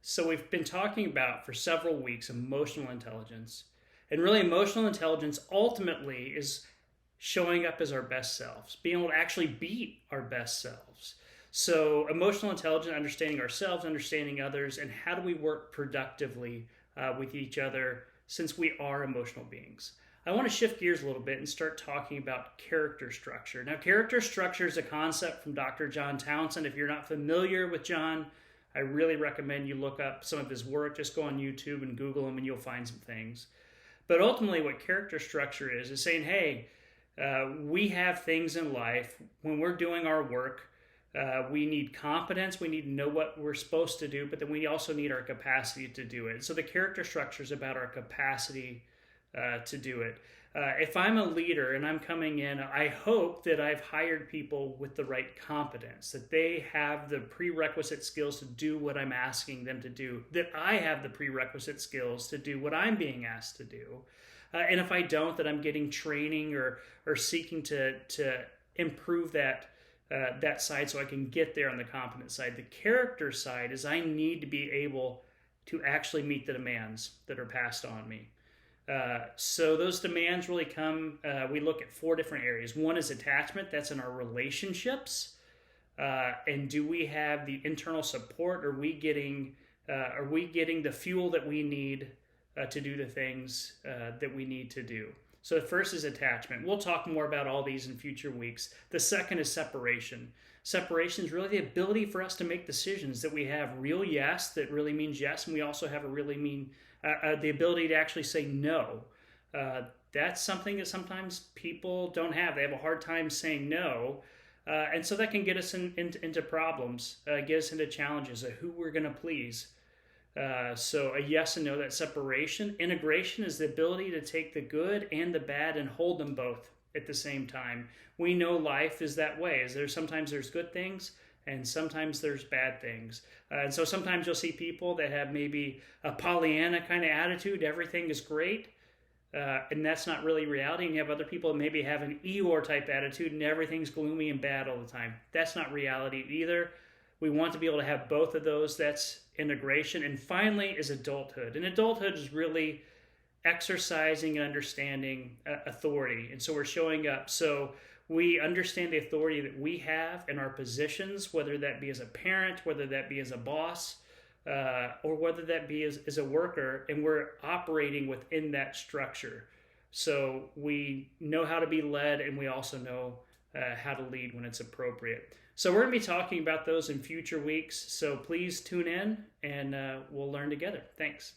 So we've been talking about for several weeks emotional intelligence. And really, emotional intelligence ultimately is showing up as our best selves, being able to actually beat our best selves. So, emotional intelligence, understanding ourselves, understanding others, and how do we work productively with each other since we are emotional beings. I want to shift gears a little bit and start talking about character structure. Now, character structure is a concept from Dr. John Townsend. If you're not familiar with John, I really recommend you look up some of his work. Just go on YouTube and Google him, and you'll find some things. But ultimately, what character structure is saying, hey, we have things in life when we're doing our work. We need competence. We need to know what we're supposed to do, but then we also need our capacity to do it. So the character structure is about our capacity to do it. If I'm a leader and I'm coming in, I hope that I've hired people with the right competence, that they have the prerequisite skills to do what I'm asking them to do, that I have the prerequisite skills to do what I'm being asked to do. And if I don't, that I'm getting training or seeking to improve that side so I can get there on the competent side. The character side is I need to be able to actually meet the demands that are passed on me. So those demands really come, we look at four different areas. One is attachment, that's in our relationships. And do we have the internal support? Are we getting the fuel that we need to do the things that we need to do? So the first is attachment. We'll talk more about all these in future weeks. The second is separation. Separation is really the ability for us to make decisions, that we have real yes, that really means yes, and we also have a really mean the ability to actually say no. That's something that sometimes people don't have. They have a hard time saying no. And so that can get us into problems, get us into challenges of who we're going to please. So a yes and no, that separation. Integration is the ability to take the good and the bad and hold them both at the same time. We know life is that way. Sometimes there's good things and sometimes there's bad things. And so sometimes you'll see people that have maybe a Pollyanna kind of attitude. Everything is great. And that's not really reality. And you have other people that maybe have an Eeyore type attitude and everything's gloomy and bad all the time. That's not reality either. We want to be able to have both of those. That's integration. And finally is adulthood. And adulthood is really exercising and understanding authority. And so we're showing up. So we understand the authority that we have in our positions, whether that be as a parent, whether that be as a boss, or whether that be as a worker, and we're operating within that structure. So we know how to be led, and we also know how to lead when it's appropriate. So we're going to be talking about those in future weeks. So please tune in, and we'll learn together. Thanks.